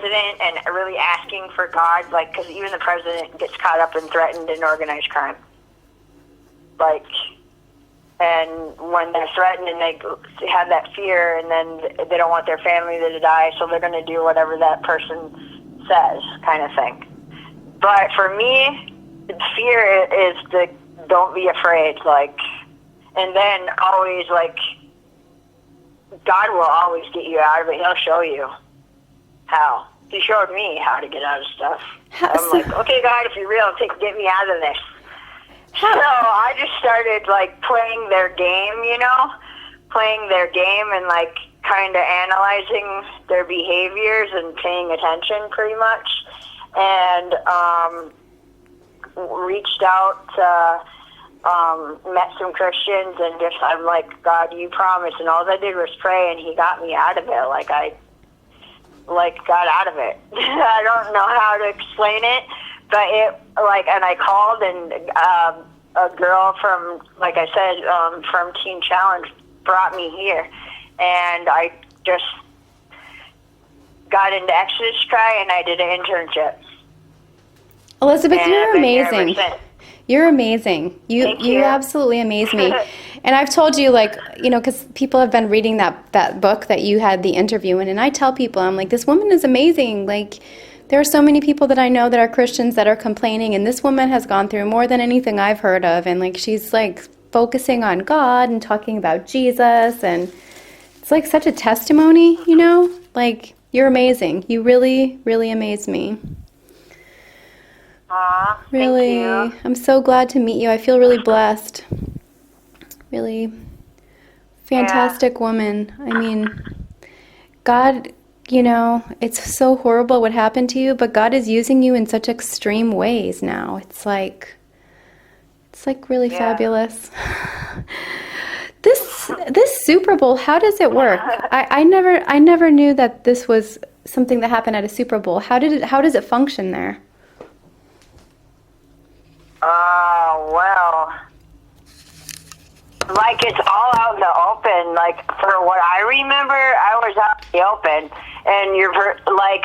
president and really asking for God, like, because even the president gets caught up and threatened in organized crime. Like, and when they're threatened and they have that fear, and then they don't want their family to die, so they're going to do whatever that person says, kind of thing. But for me, fear is the don't be afraid, like, and then always, like, God will always get you out of it. He'll show you how. He showed me how to get out of stuff. I'm like, okay, God, if you're real, get me out of this. So I just started, like, playing their game, and, like, kind of analyzing their behaviors and paying attention pretty much. And reached out to, met some Christians, and just, I'm like, God, you promised. And all I did was pray, and he got me out of it. Like, I got out of it. I don't know how to explain it, but it, like, and I called, and a girl from, like I said, from Teen Challenge brought me here, and I just got into Exodus Try, and I did an internship. Elizabeth, you're amazing. You're amazing. You absolutely amaze me. And I've told you, like, because people have been reading that book that you had the interview in, and I tell people, I'm like, this woman is amazing. Like, there are so many people that I know that are Christians that are complaining, and this woman has gone through more than anything I've heard of, and, like, she's, like, focusing on God and talking about Jesus, and it's, like, such a testimony, Like, you're amazing. You really, really amaze me. Aw, really, thank you. I'm so glad to meet you. I feel really blessed. Really fantastic woman. I mean, God, it's so horrible what happened to you, but God is using you in such extreme ways now. It's like really fabulous. This Super Bowl, how does it work? I never knew that this was something that happened at a Super Bowl. How does it function there? Well, like, it's all out in the open. Like, for what I remember, I was out in the open, and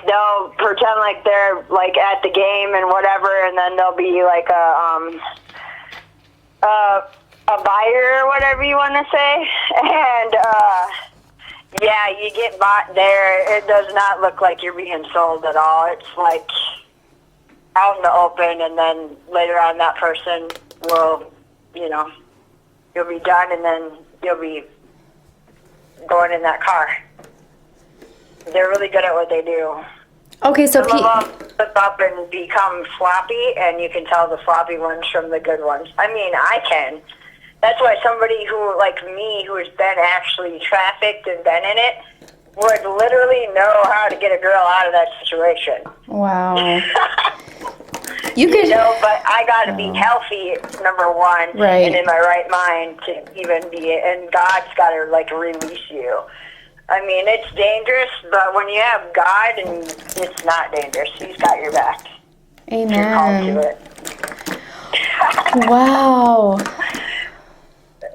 they'll pretend like they're, like, at the game and whatever, and then there'll be, like, a buyer or whatever you want to say, and, you get bought there. It does not look like you're being sold at all. It's, like, out in the open, and then later on that person will, you'll be done, and then you'll be going in that car. They're really good at what they do. Okay, so some of them flip up and become floppy, and you can tell the floppy ones from the good ones. I mean, I can. That's why somebody who, like me, who has been actually trafficked and been in it, would literally know how to get a girl out of that situation. Wow. But I got to be healthy, number one, right, and in my right mind to even be, and God's got to, like, release you. I mean, it's dangerous, but when you have God, and it's not dangerous. He's got your back. Amen. You're called to it. Wow.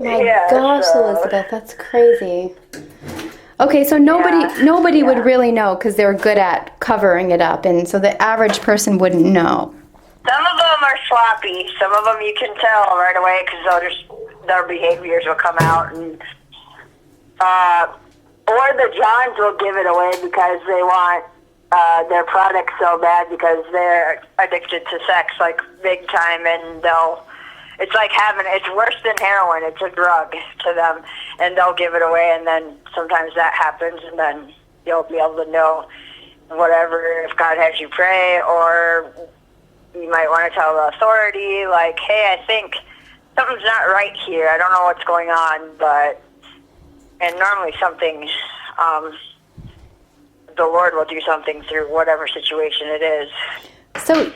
My gosh, Elizabeth, that's crazy. Okay, so nobody would really know because they're good at covering it up, and so the average person wouldn't know. Some of them are sloppy. Some of them you can tell right away because their behaviors will come out, and or the Johns will give it away because they want their product so bad because they're addicted to sex, like, big time, and it's like it's worse than heroin. It's a drug to them, and they'll give it away, and then sometimes that happens, and then you'll be able to know whatever, if God has you pray, or you might want to tell the authority, like, hey, I think something's not right here. I don't know what's going on, and normally something, the Lord will do something through whatever situation it is.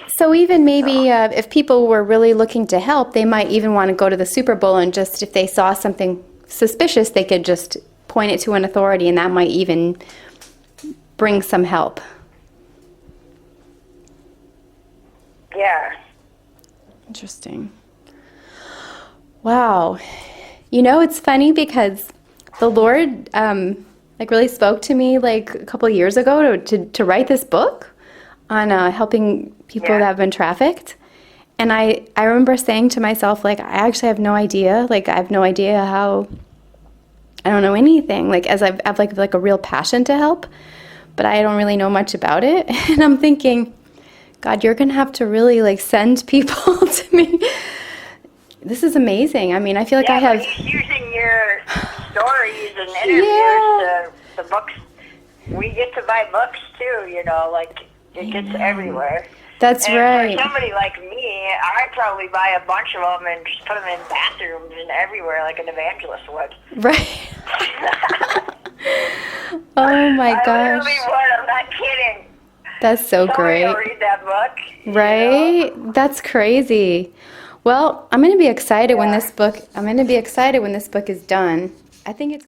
So even maybe if people were really looking to help, they might even want to go to the Super Bowl and just, if they saw something suspicious, they could just point it to an authority, and that might even bring some help. Yeah. Interesting. Wow. It's funny because the Lord, like really spoke to me like a couple of years ago to write this book on helping people that have been trafficked. And I remember saying to myself, like, I actually have no idea. Like, I have no idea how, I don't know anything. Like, as I have like a real passion to help, but I don't really know much about it. And I'm thinking, God, you're going to have to really like send people to me. This is amazing. I mean, I feel like I have... using your stories and interviews, the books. We get to buy books too, you know, like it gets everywhere. That's right. For somebody like me, I'd probably buy a bunch of them and just put them in bathrooms and everywhere like an evangelist would. Right. Oh my gosh. I literally would. I'm not kidding. That's so great. I'll read that book. Right? You know? That's crazy. Well, I'm going to be excited when this book is done. I think it's